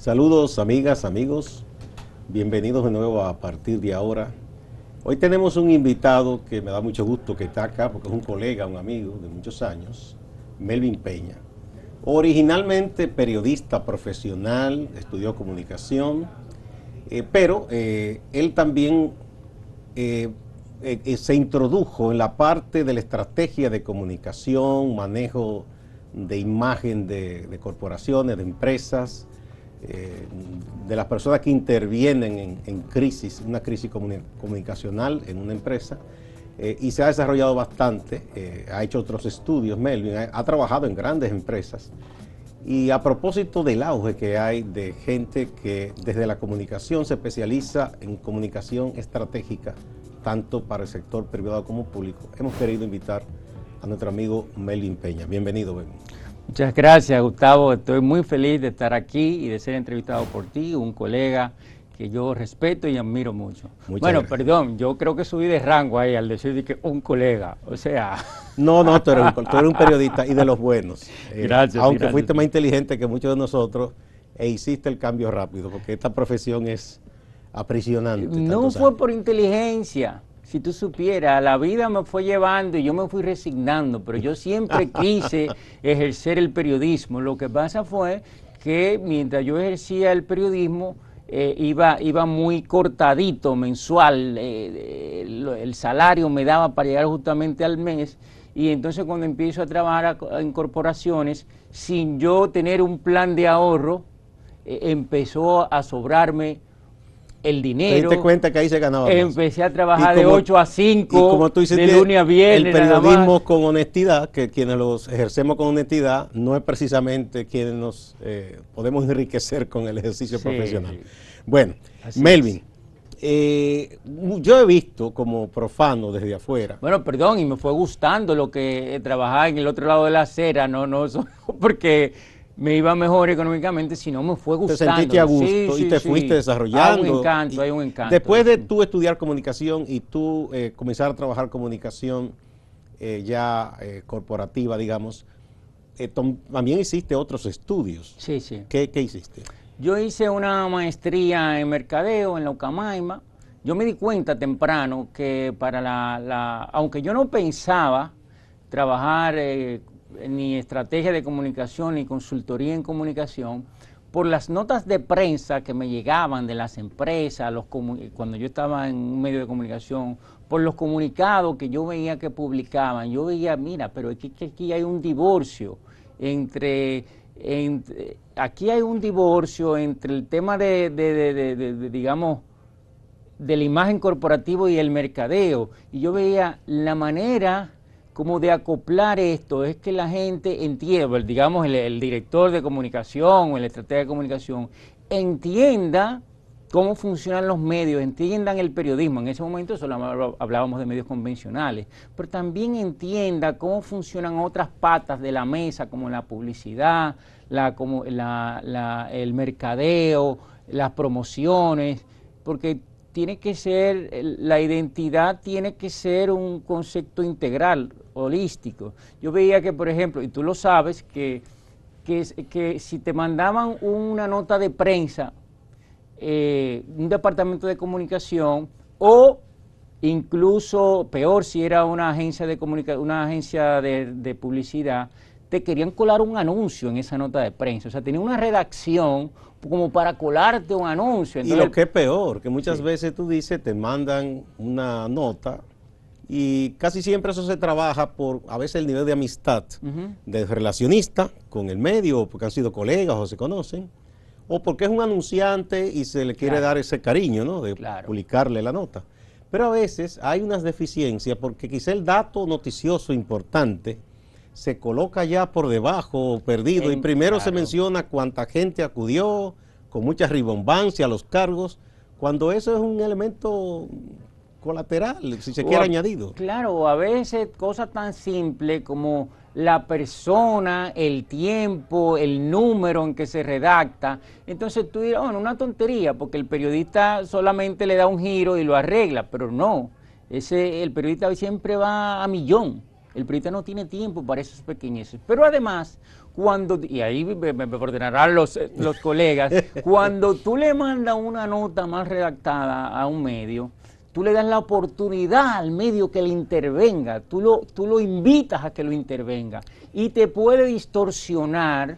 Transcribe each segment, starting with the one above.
Saludos amigas, amigos, bienvenidos de nuevo a partir de ahora. Hoy tenemos un invitado que me da mucho gusto que está acá porque es un colega, un amigo de muchos años, Melvin Peña. Originalmente periodista profesional, estudió comunicación, pero él también se introdujo en la parte de la estrategia de comunicación, manejo de imagen de corporaciones, de empresas, de las personas que intervienen en crisis, una crisis comunicacional en una empresa, y se ha desarrollado bastante, ha hecho otros estudios, Melvin, ha trabajado en grandes empresas, y a propósito del auge que hay de gente que desde la comunicación se especializa en comunicación estratégica, tanto para el sector privado como público, hemos querido invitar a nuestro amigo Melvin Peña. Bienvenido, Melvin. Muchas gracias, Gustavo. Estoy muy feliz de estar aquí y de ser entrevistado por ti, un colega que yo respeto y admiro mucho. Gracias. Perdón, yo creo que subí de rango ahí al decir que un colega, o sea... No, tú eres un periodista y de los buenos. Gracias. Aunque fuiste más inteligente que muchos de nosotros e hiciste el cambio rápido, porque esta profesión es aprisionante. No fue por inteligencia. Si tú supieras, la vida me fue llevando y yo me fui resignando, pero yo siempre quise ejercer el periodismo. Lo que pasa fue que mientras yo ejercía el periodismo, iba muy cortadito mensual, el salario me daba para llegar justamente al mes, y entonces cuando empiezo a trabajar en corporaciones, sin yo tener un plan de ahorro, empezó a sobrarme el dinero. ¿Te diste cuenta que ahí se ganaba más? Empecé a trabajar de 8 a 5, como tú hiciste, de lunes a viernes. El periodismo con honestidad, que quienes los ejercemos con honestidad, no es precisamente quienes nos podemos enriquecer con el ejercicio profesional. Bueno, así Melvin, yo he visto como profano desde afuera. Bueno, perdón, y me fue gustando lo que trabajaba en el otro lado de la acera, no porque me iba mejor económicamente, sino me fue gustando. Te sentiste a gusto y te fuiste desarrollando. Hay un encanto. Después de tú estudiar comunicación y tú comenzar a trabajar comunicación corporativa, digamos, también hiciste otros estudios. Sí. ¿Qué hiciste? Yo hice una maestría en mercadeo en la Ucamaima. Yo me di cuenta temprano que aunque yo no pensaba trabajar ni estrategia de comunicación ni consultoría en comunicación, por las notas de prensa que me llegaban de las empresas, cuando yo estaba en un medio de comunicación, por los comunicados que yo veía que publicaban, yo veía, mira, pero aquí hay un divorcio aquí hay un divorcio entre el tema digamos, de la imagen corporativa y el mercadeo, y yo veía la manera como de acoplar esto, es que la gente entienda, digamos el director de comunicación o el estratega de comunicación, entienda cómo funcionan los medios, entiendan el periodismo. En ese momento solo hablábamos de medios convencionales, pero también entienda cómo funcionan otras patas de la mesa, como la publicidad, el mercadeo, las promociones, porque tiene que ser, la identidad tiene que ser un concepto integral, holístico. Yo veía que, por ejemplo, y tú lo sabes, que si te mandaban una nota de prensa, un departamento de comunicación, o incluso peor si era una agencia de publicidad, te querían colar un anuncio en esa nota de prensa. O sea, tenía una redacción como para colarte un anuncio. Entonces, y lo que es peor, que muchas veces tú dices, te mandan una nota y casi siempre eso se trabaja por, a veces, el nivel de amistad del relacionista con el medio, porque han sido colegas o se conocen, o porque es un anunciante y se le quiere dar ese cariño, ¿no?, de publicarle la nota. Pero a veces hay unas deficiencias porque quizá el dato noticioso importante se coloca ya por debajo, perdido, y primero se menciona cuánta gente acudió, con mucha rimbombancia a los cargos, cuando eso es un elemento colateral, si se quiere añadido. Claro, o a veces cosas tan simples como la persona, el tiempo, el número en que se redacta. Entonces tú dirás, bueno, una tontería, porque el periodista solamente le da un giro y lo arregla, pero no, el periodista siempre va a millón. El periodista no tiene tiempo para esas pequeñeces. Pero además, y ahí me perdonarán los colegas, cuando tú le mandas una nota mal redactada a un medio, tú le das la oportunidad al medio que le intervenga, tú lo invitas a que lo intervenga y te puede distorsionar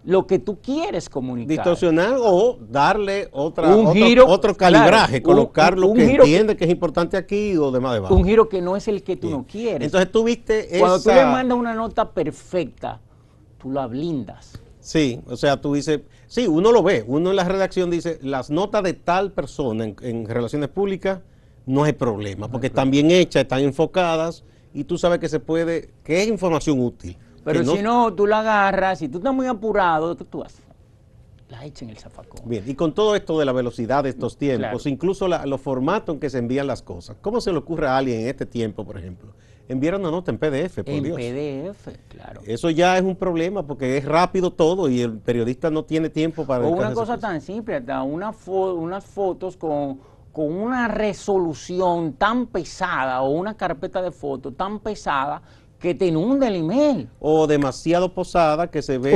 lo que tú quieres comunicar. Distorsionar o darle otro calibraje, claro, colocar lo que entiende que es importante aquí o demás debajo. Un giro que no es el que tú no quieres. Entonces tú viste cuando tú le mandas una nota perfecta, tú la blindas. Sí, o sea, tú dices, sí, uno lo ve, uno en la redacción dice, las notas de tal persona en relaciones públicas no hay problema, porque están bien hechas, están enfocadas y tú sabes que que es información útil. Pero si no, tú la agarras, si tú estás muy apurado, ¿qué tú haces? La echas en el zafacón. Bien, y con todo esto de la velocidad de estos tiempos, claro, incluso los formatos en que se envían las cosas, ¿cómo se le ocurre a alguien en este tiempo, por ejemplo, enviar una nota en PDF, por Dios? En PDF, claro. Eso ya es un problema porque es rápido todo y el periodista no tiene tiempo para... O una cosa tan simple, hasta unas fotos con una resolución tan pesada o una carpeta de fotos tan pesada que te inunda el email. O demasiado posada, que se ve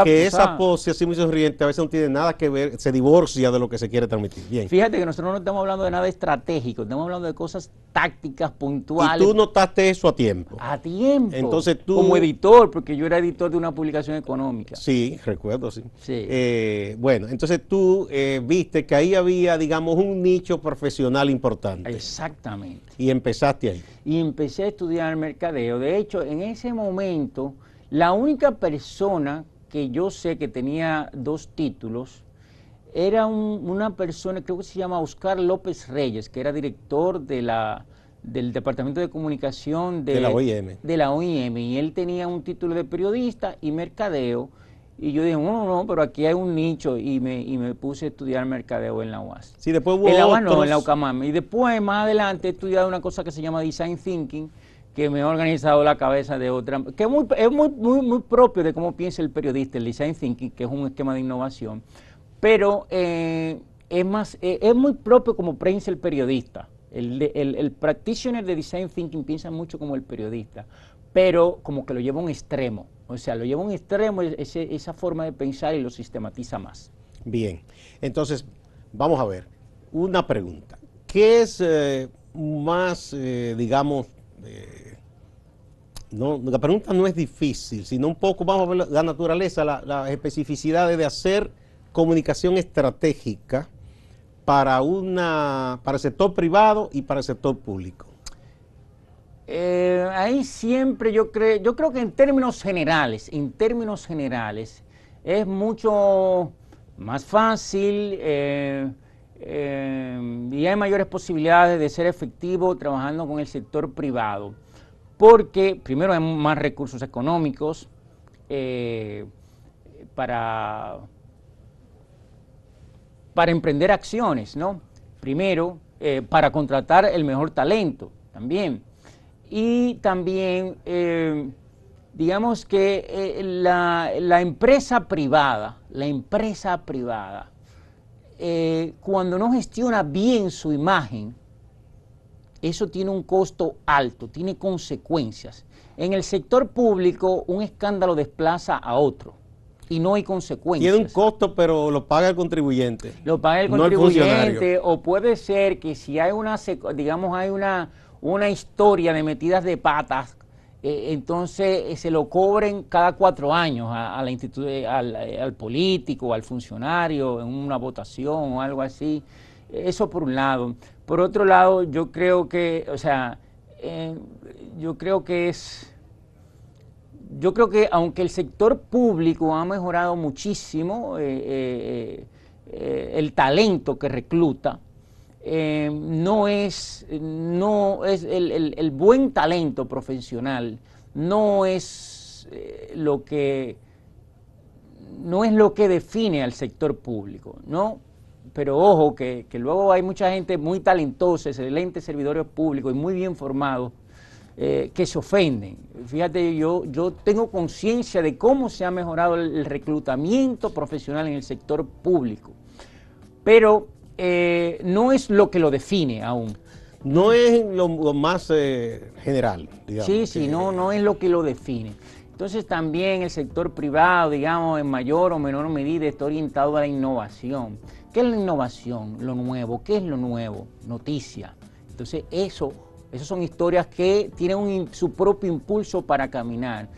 que esa pose así muy sonriente a veces no tiene nada que ver, se divorcia de lo que se quiere transmitir. Bien. Fíjate que nosotros no estamos hablando de nada estratégico, estamos hablando de cosas tácticas, puntuales. Y tú notaste eso a tiempo. A tiempo. Entonces tú... Como editor, porque yo era editor de una publicación económica. Sí, recuerdo, sí. Sí. Bueno, entonces tú viste que ahí había, digamos, un nicho profesional importante. Exactamente. Y empezaste ahí. Y empecé a estudiar mercadeo. De hecho, en ese momento, la única persona que yo sé que tenía 2 títulos era una persona, creo que se llama Oscar López Reyes, que era director del Departamento de Comunicación de la OIM. De la OIM, y él tenía un título de periodista y mercadeo, y yo dije, no, pero aquí hay un nicho, y me puse a estudiar mercadeo en la UAS. Sí, después hubo en la UAS no, en la UCAMAM. Y después, más adelante, he estudiado una cosa que se llama Design Thinking, que me ha organizado la cabeza de otra, que es muy propio de cómo piensa el periodista, el Design Thinking, que es un esquema de innovación, pero es muy propio como piensa el periodista. El practitioner de Design Thinking piensa mucho como el periodista, pero como que lo lleva a un extremo, o sea, lo lleva a un extremo esa forma de pensar y lo sistematiza más. Bien, entonces, vamos a ver, una pregunta. ¿Qué es más, digamos, no, la pregunta no es difícil, sino un poco, vamos a ver la naturaleza, las especificidades de hacer comunicación estratégica para el sector privado y para el sector público? Ahí siempre yo creo que en términos generales, es mucho más fácil y hay mayores posibilidades de ser efectivo trabajando con el sector privado, porque primero hay más recursos económicos para emprender acciones, ¿no? Primero, para contratar el mejor talento también. Y también, digamos que la empresa privada, cuando no gestiona bien su imagen, eso tiene un costo alto, tiene consecuencias. En el sector público, un escándalo desplaza a otro y no hay consecuencias. Tiene un costo, pero lo paga el contribuyente. Lo paga el contribuyente, o puede ser que si hay una historia de metidas de patas, entonces se lo cobren cada 4 años al político o al funcionario en una votación o algo así. Eso por un lado. Por otro lado, yo creo que aunque el sector público ha mejorado muchísimo el talento que recluta, no es el buen talento profesional, no es lo que define al sector público, ¿no? Pero ojo que luego hay mucha gente muy talentosa, excelentes servidores públicos y muy bien formados, que se ofenden. Fíjate, yo tengo conciencia de cómo se ha mejorado el reclutamiento profesional en el sector público, pero no es lo que lo define aún. No es lo más general, digamos. Sí, no es lo que lo define. Entonces también el sector privado, digamos, en mayor o menor medida está orientado a la innovación. ¿Qué es la innovación? Lo nuevo. ¿Qué es lo nuevo? Noticia. Entonces esas son historias que tienen su propio impulso para caminar.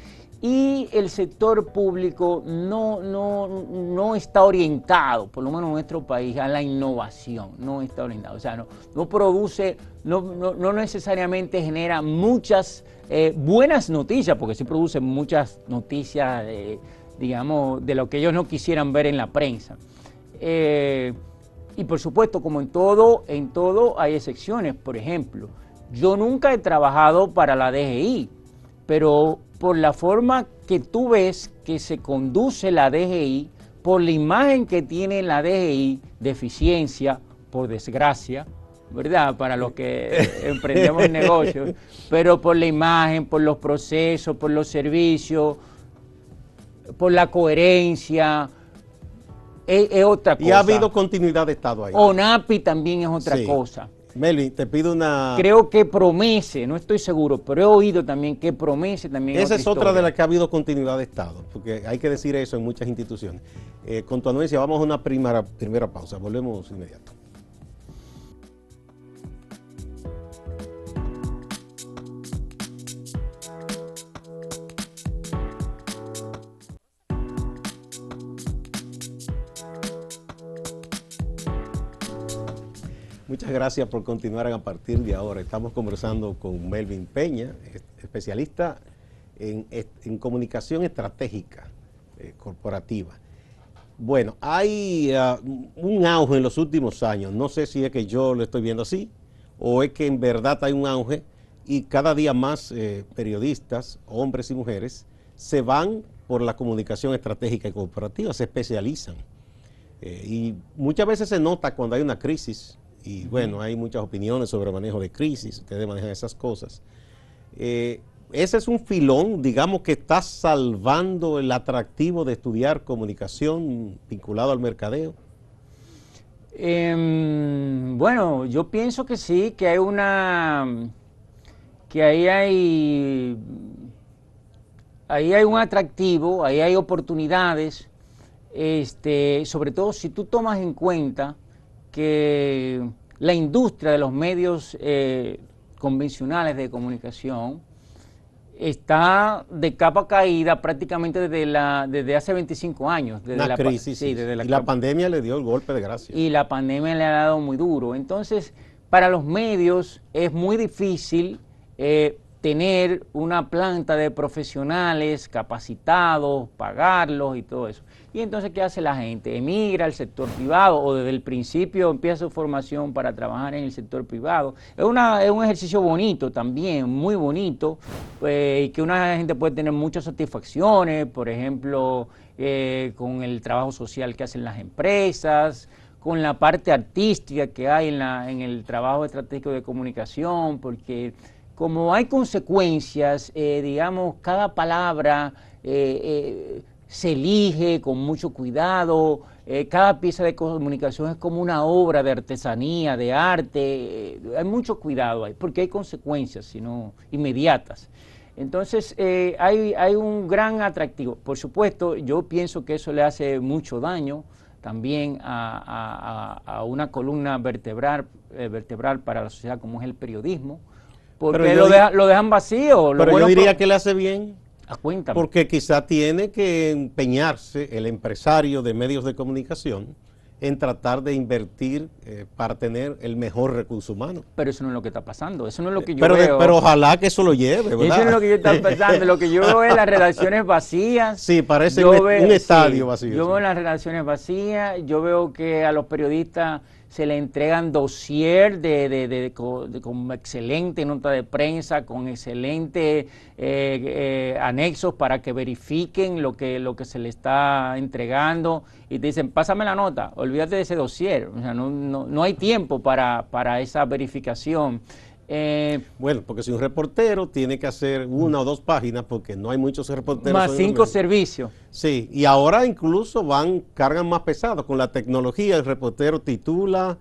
Y el sector público no está orientado, por lo menos en nuestro país, a la innovación, no está orientado. O sea, no produce, no necesariamente genera muchas buenas noticias, porque sí produce muchas noticias, digamos, de lo que ellos no quisieran ver en la prensa. Y por supuesto, como en todo hay excepciones. Por ejemplo, yo nunca he trabajado para la DGI, pero por la forma que tú ves que se conduce la DGI, por la imagen que tiene la DGI de eficiencia, por desgracia, ¿verdad? Para los que emprendemos negocios, pero por la imagen, por los procesos, por los servicios, por la coherencia, es otra cosa. Y ha habido continuidad de Estado ahí. ONAPI también es otra cosa. Melvin, te pido una... Creo que Promese, no estoy seguro, pero he oído también que Promese también Esa es otra de las que ha habido continuidad de Estado, porque hay que decir eso en muchas instituciones. Con tu anuencia vamos a una primera pausa, volvemos inmediato. Muchas gracias por continuar a partir de ahora. Estamos conversando con Melvin Peña, especialista en comunicación estratégica corporativa. Bueno, hay un auge en los últimos años. No sé si es que yo lo estoy viendo así o es que en verdad hay un auge y cada día más periodistas, hombres y mujeres, se van por la comunicación estratégica y corporativa, se especializan. Y muchas veces se nota cuando hay una crisis. Y bueno, hay muchas opiniones sobre el manejo de crisis, ustedes manejan esas cosas. Ese es un filón, digamos, que está salvando el atractivo de estudiar comunicación vinculado al mercadeo. Bueno, yo pienso que sí, que hay ahí hay un atractivo, ahí hay oportunidades, sobre todo si tú tomas en cuenta que la industria de los medios convencionales de comunicación está de capa caída prácticamente desde hace 25 años. Desde la crisis, sí, desde la pandemia le dio el golpe de gracia. Y la pandemia le ha dado muy duro. Entonces, para los medios es muy difícil tener una planta de profesionales capacitados, pagarlos y todo eso. Y entonces, ¿qué hace la gente? Emigra al sector privado o desde el principio empieza su formación para trabajar en el sector privado. Es un ejercicio bonito también, muy bonito, y que una gente puede tener muchas satisfacciones, por ejemplo, con el trabajo social que hacen las empresas, con la parte artística que hay en el trabajo estratégico de comunicación, porque como hay consecuencias, digamos, cada palabra se elige con mucho cuidado, cada pieza de comunicación es como una obra de artesanía, de arte, hay mucho cuidado ahí, porque hay consecuencias, sino inmediatas. Entonces, hay un gran atractivo. Por supuesto, yo pienso que eso le hace mucho daño también a una columna vertebral para la sociedad como es el periodismo, porque lo dejan vacío. Pero yo diría que le hace bien. Cuéntame. Porque quizá tiene que empeñarse el empresario de medios de comunicación en tratar de invertir para tener el mejor recurso humano. Pero eso no es lo que está pasando, eso no es lo que yo veo. Pero ojalá que eso lo lleve, ¿verdad? Eso no es lo que yo estaba pensando, lo que yo veo es las redacciones vacías. Sí, parece un estadio vacío. Yo veo las redacciones vacías, yo veo que a los periodistas se le entregan dossier con excelente nota de prensa, con excelentes anexos para que verifiquen lo que se le está entregando y te dicen, pásame la nota, olvídate de ese dossier. O sea, no hay tiempo para esa verificación. Bueno, porque si un reportero tiene que hacer 1 o 2 páginas, porque no hay muchos reporteros. Más 5 servicios. Sí, y ahora incluso cargan más pesados con la tecnología. El reportero titula,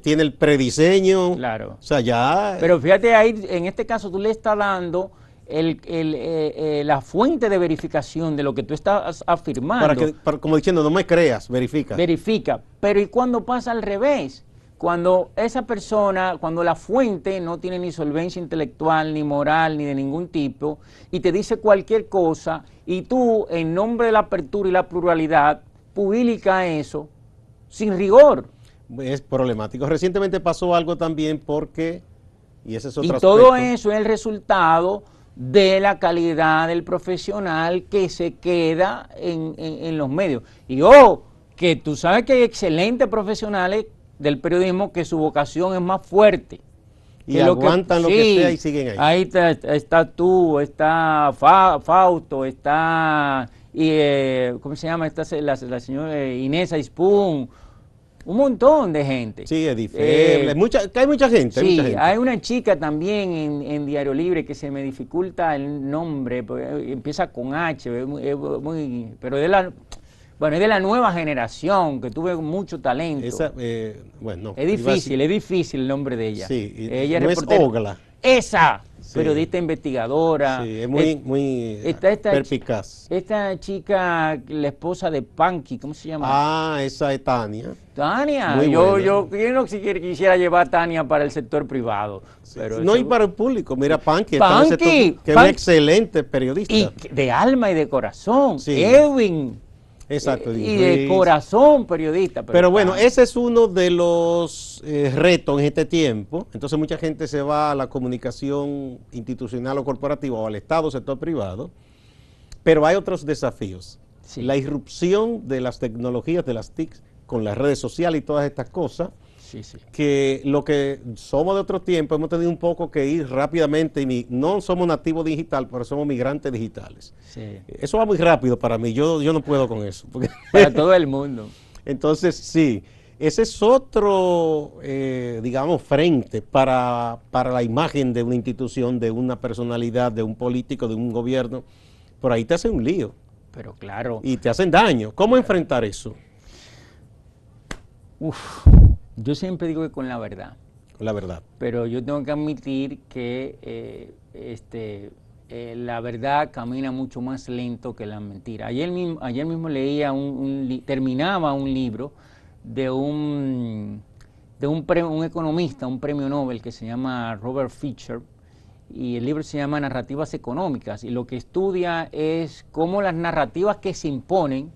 tiene el prediseño. Claro. O sea, ya... Pero fíjate ahí, en este caso tú le estás dando la fuente de verificación de lo que tú estás afirmando. Como diciendo, no me creas, verifica. Verifica. Pero ¿y cuando pasa al revés? Cuando esa persona, cuando la fuente no tiene ni solvencia intelectual, ni moral, ni de ningún tipo, y te dice cualquier cosa, y tú, en nombre de la apertura y la pluralidad, publica eso sin rigor. Es problemático. Recientemente pasó algo también porque, y ese es otro aspecto. Todo eso es el resultado de la calidad del profesional que se queda en los medios. Y que tú sabes que hay excelentes profesionales del periodismo que su vocación es más fuerte. Y aguantan lo que sea y siguen ahí. Ahí está tú, está Fausto, está, ¿cómo se llama? Está la señora Inés Aispun, un montón de gente. Sí, Edith, hay mucha gente. Sí, hay una chica también en Diario Libre que se me dificulta el nombre, empieza con H, pero es de la nueva generación, que tuve mucho talento. Bueno, es difícil el nombre de ella. Sí, ella no es Ogla. Esa, sí. Periodista investigadora. Sí, es muy perspicaz. Esta chica, la esposa de Panky, ¿cómo se llama? Ah, esa es Tania. Tania, yo no quisiera llevar a Tania para el sector privado. Sí, pero no, y para el público. Mira, Panky, que es un excelente periodista. Y de alma y de corazón. Sí. Edwin. Exacto. Y de corazón periodista. Pero bueno, ese es uno de los retos en este tiempo. Entonces mucha gente se va a la comunicación institucional o corporativa o al Estado, sector privado. Pero hay otros desafíos. Sí. La irrupción de las tecnologías, de las TIC, con las redes sociales y todas estas cosas, que lo que somos de otro tiempo hemos tenido un poco que ir rápidamente, y no somos nativos digital, pero somos migrantes digitales. Sí. Eso va muy rápido para mí, yo no puedo con eso. Para todo el mundo. Entonces, sí, ese es otro, digamos, frente para la imagen de una institución, de una personalidad, de un político, de un gobierno. Por ahí te hacen un lío. Pero claro. Y te hacen daño. ¿Cómo enfrentar eso? Yo siempre digo que con la verdad. Con la verdad. Pero yo tengo que admitir que la verdad camina mucho más lento que la mentira. Ayer mismo leía terminaba un libro de un economista, un premio Nobel que se llama Robert Fisher, y el libro se llama Narrativas Económicas, y lo que estudia es cómo las narrativas que se imponen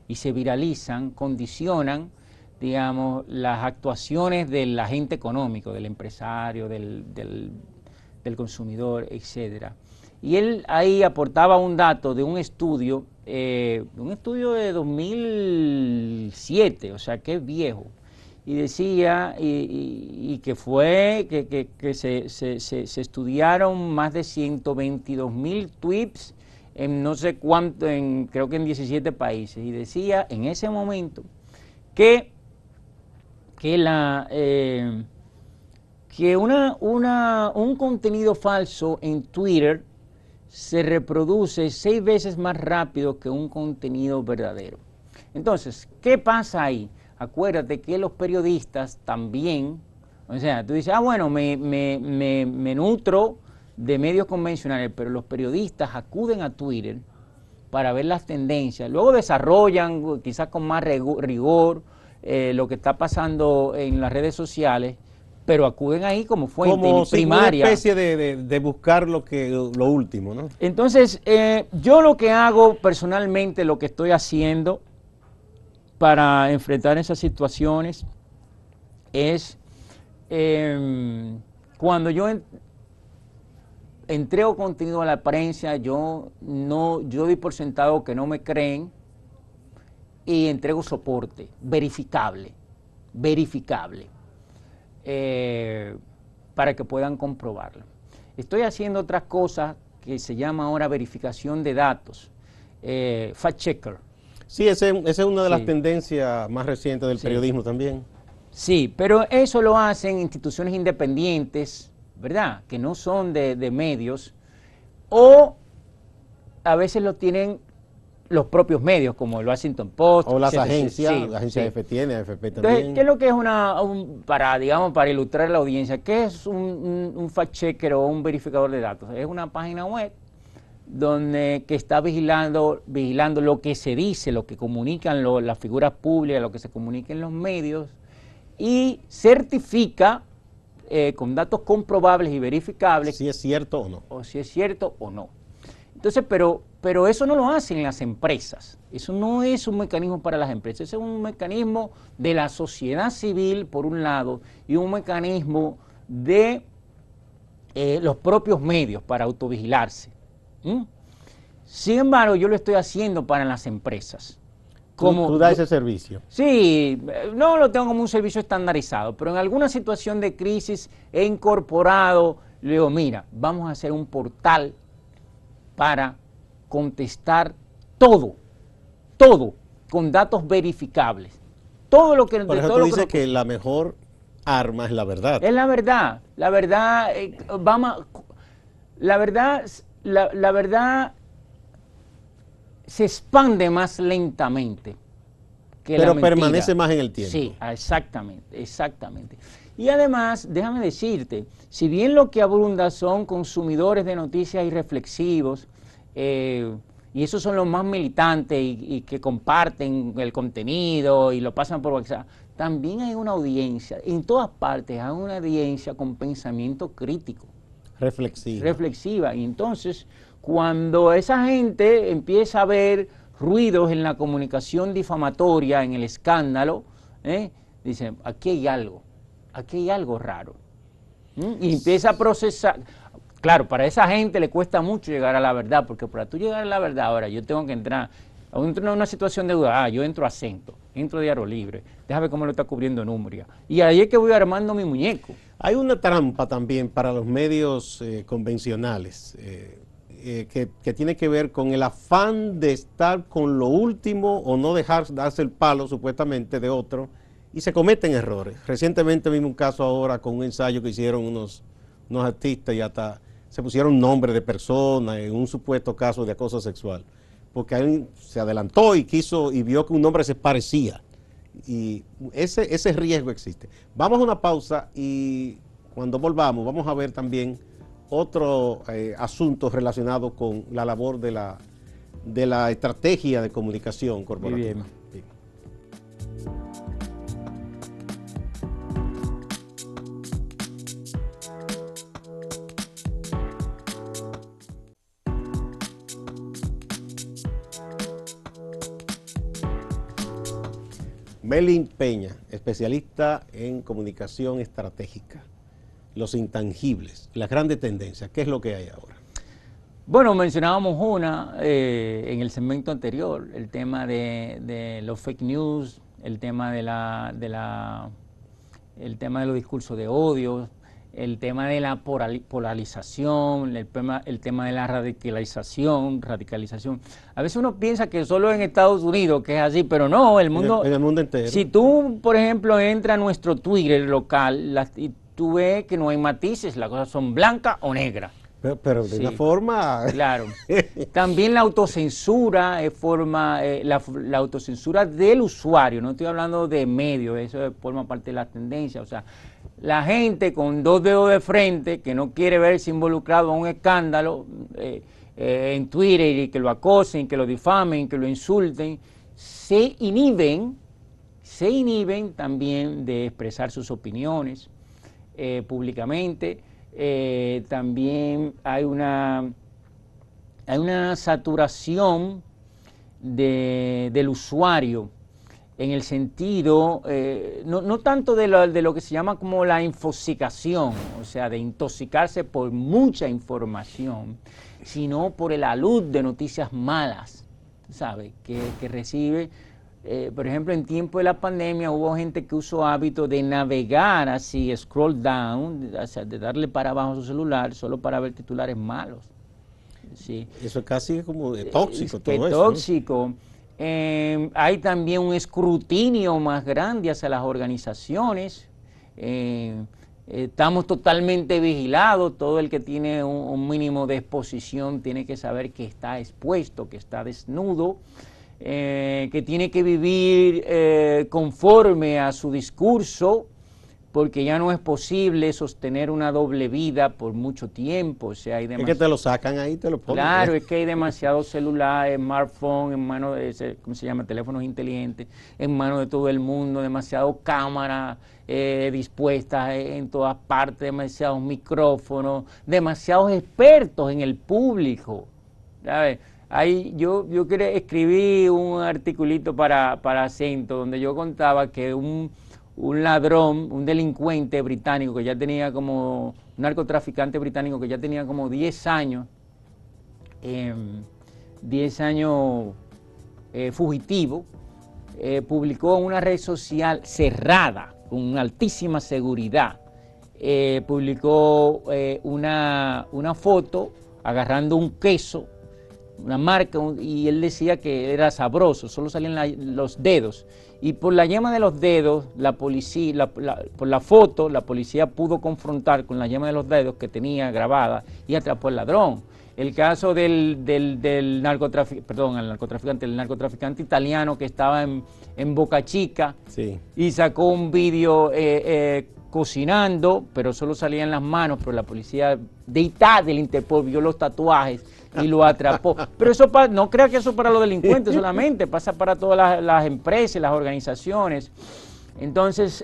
y se viralizan condicionan, digamos, las actuaciones del agente económico, del empresario, del consumidor, etcétera. Y él ahí aportaba un dato de un estudio de 2007, o sea, que es viejo, y decía, y que se estudiaron más de 122.000 tweets en no sé cuánto, creo que en 17 países, y decía en ese momento que un contenido falso en Twitter se reproduce 6 veces más rápido que un contenido verdadero. Entonces, ¿qué pasa ahí? Acuérdate que los periodistas también, o sea, tú dices, bueno, me nutro de medios convencionales, pero los periodistas acuden a Twitter para ver las tendencias, luego desarrollan quizás con más rigor lo que está pasando en las redes sociales, pero acuden ahí como fuente primaria. Una especie de buscar lo último, ¿no? Entonces, yo lo que hago personalmente, lo que estoy haciendo para enfrentar esas situaciones es, cuando yo entrego contenido a la prensa, yo doy por sentado que no me creen, y entrego soporte verificable, para que puedan comprobarlo. Estoy haciendo otras cosas que se llama ahora verificación de datos, fact checker. Sí, esa es una de las tendencias más recientes del periodismo también. Sí, pero eso lo hacen instituciones independientes, ¿verdad?, que no son de medios, o a veces lo tienen los propios medios, como el Washington Post. O las CCC, agencias, sí, la agencia sí. EFE tiene, AFP Entonces, también. ¿qué es lo que es para ilustrar a la audiencia, qué es un fact-checker o un verificador de datos? Es una página web que está vigilando lo que se dice, lo que comunican las figuras públicas, lo que se comunica en los medios, y certifica con datos comprobables y verificables si es cierto o no. o si es cierto o no. Entonces, pero eso no lo hacen las empresas. Eso no es un mecanismo para las empresas. Ese es un mecanismo de la sociedad civil, por un lado, y un mecanismo de los propios medios para autovigilarse. Sin embargo, yo lo estoy haciendo para las empresas. ¿Tú das ese servicio? Sí, no lo tengo como un servicio estandarizado, pero en alguna situación de crisis he incorporado, le digo, mira, vamos a hacer un portal para contestar todo, con datos verificables. Todo lo que... Por eso tú dices que la mejor arma es la verdad. Es la verdad. La verdad, la verdad se expande más lentamente que la mentira. Pero permanece más en el tiempo. Sí, exactamente. Y además, déjame decirte, si bien lo que abunda son consumidores de noticias irreflexivos, y esos son los más militantes y que comparten el contenido y lo pasan por WhatsApp, también hay una audiencia, en todas partes hay una audiencia con pensamiento crítico. Reflexiva. Y entonces, cuando esa gente empieza a ver ruidos en la comunicación difamatoria, en el escándalo, dicen, aquí hay algo raro. Y empieza a procesar. Claro, para esa gente le cuesta mucho llegar a la verdad, porque para tú llegar a la verdad, ahora yo tengo que entrar a una situación de duda. Yo entro a Acento, entro a Diario Libre, déjame ver cómo lo está cubriendo Númria. Y ahí es que voy armando mi muñeco. Hay una trampa también para los medios convencionales, que tiene que ver con el afán de estar con lo último o no dejar darse el palo supuestamente de otro, y se cometen errores. Recientemente vimos un caso ahora con un ensayo que hicieron unos artistas y hasta se pusieron nombres de personas en un supuesto caso de acoso sexual, porque alguien se adelantó y vio que un nombre se parecía, y ese riesgo existe. Vamos a una pausa y cuando volvamos vamos a ver también otro asunto relacionado con la labor de la estrategia de comunicación corporativa. Muy bien. Melin Peña, especialista en comunicación estratégica, los intangibles, las grandes tendencias, ¿qué es lo que hay ahora? Bueno, mencionábamos una en el segmento anterior, el tema de los fake news, el tema el tema de los discursos de odio, el tema de la polarización, el tema de la radicalización. A veces uno piensa que solo en Estados Unidos que es así, pero no, en el mundo entero. Si tú, por ejemplo, entras a nuestro Twitter local y tú ves que no hay matices, las cosas son blancas o negras. Pero de una forma... Claro. También la autocensura la autocensura del usuario, no estoy hablando de medios, eso forma parte de la tendencia. O sea, la gente con dos dedos de frente que no quiere verse involucrado en un escándalo en Twitter y que lo acosen, que lo difamen, que lo insulten, se inhiben también de expresar sus opiniones públicamente. También hay una saturación del usuario en el sentido, no tanto de lo que se llama como la infosicación, o sea, de intoxicarse por mucha información, sino por el alud de noticias malas, ¿sabes? Que recibe. Por ejemplo, en tiempo de la pandemia hubo gente que usó hábito de navegar así, scroll down, o sea, de darle para abajo a su celular solo para ver titulares malos. Sí. Eso es casi como de tóxico todo eso. Tóxico. Hay también un escrutinio más grande hacia las organizaciones. Estamos totalmente vigilados, todo el que tiene un mínimo de exposición tiene que saber que está expuesto, que está desnudo, que tiene que vivir conforme a su discurso, porque ya no es posible sostener una doble vida por mucho tiempo. O sea, hay es que te lo sacan ahí, te lo ponen. Claro, es que hay demasiados celulares, smartphones, en manos de, ¿cómo se llama? Teléfonos inteligentes, en manos de todo el mundo, demasiado cámaras dispuestas en todas partes, demasiados micrófonos, demasiados expertos en el público, ¿sabes? Ahí yo escribí un articulito para Acento, donde yo contaba que un ladrón, un delincuente británico que ya tenía como, un narcotraficante británico que ya tenía como 10 años, fugitivo, publicó en una red social cerrada, con altísima seguridad, publicó una foto agarrando un queso, una marca, y él decía que era sabroso, solo salían los dedos. Y por la yema de los dedos, la policía, por la foto, la policía pudo confrontar con la yema de los dedos que tenía grabada y atrapó al ladrón. El caso del narcotraficante italiano que estaba en Boca Chica, sí, y sacó un vídeo cocinando, pero solo salían las manos, pero la policía de Italia, del Interpol, vio los tatuajes y lo atrapó. Pero eso no crea que eso para los delincuentes solamente, pasa para todas las empresas, las organizaciones. Entonces,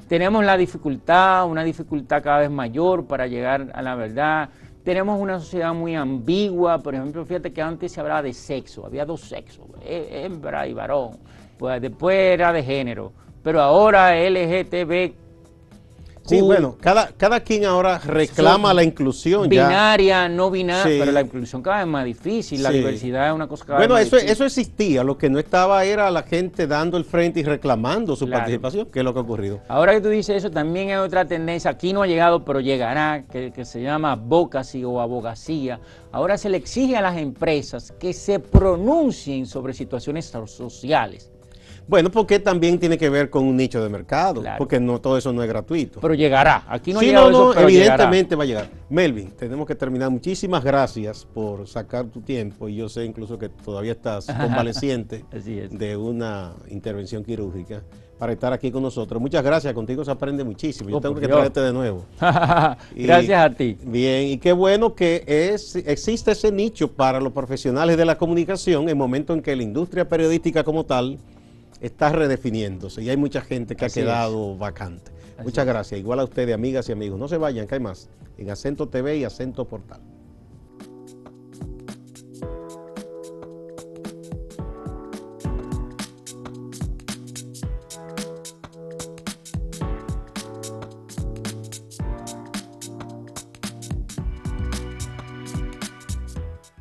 tenemos una dificultad cada vez mayor para llegar a la verdad. Tenemos una sociedad muy ambigua. Por ejemplo, fíjate que antes se hablaba de sexo, había dos sexos, hembra y varón, pues después era de género, pero ahora LGTB. Sí, bueno, cada quien ahora reclama la inclusión. Binaria, no binaria, sí, pero la inclusión cada vez más difícil, sí, la diversidad es una cosa cada vez más difícil. Bueno, eso existía, lo que no estaba era la gente dando el frente y reclamando su participación, que es lo que ha ocurrido. Ahora que tú dices eso, también hay otra tendencia, aquí no ha llegado, pero llegará, que se llama advocacy o abogacía. Ahora se le exige a las empresas que se pronuncien sobre situaciones sociales. Bueno, porque también tiene que ver con un nicho de mercado, claro, porque no todo eso no es gratuito. Pero llegará, aquí no ha sí, llegado eso, pero evidentemente llegará. Va a llegar. Melvin, tenemos que terminar. Muchísimas gracias por sacar tu tiempo, y yo sé incluso que todavía estás convaleciente de una intervención quirúrgica, para estar aquí con nosotros. Muchas gracias, contigo se aprende muchísimo. Yo tengo que traerte de nuevo. Gracias a ti. Bien, y qué bueno que existe ese nicho para los profesionales de la comunicación en momento en que la industria periodística como tal está redefiniéndose y hay mucha gente que ha quedado vacante. Muchas gracias. Igual a ustedes, amigas y amigos. No se vayan, que hay más en Acento TV y Acento Portal.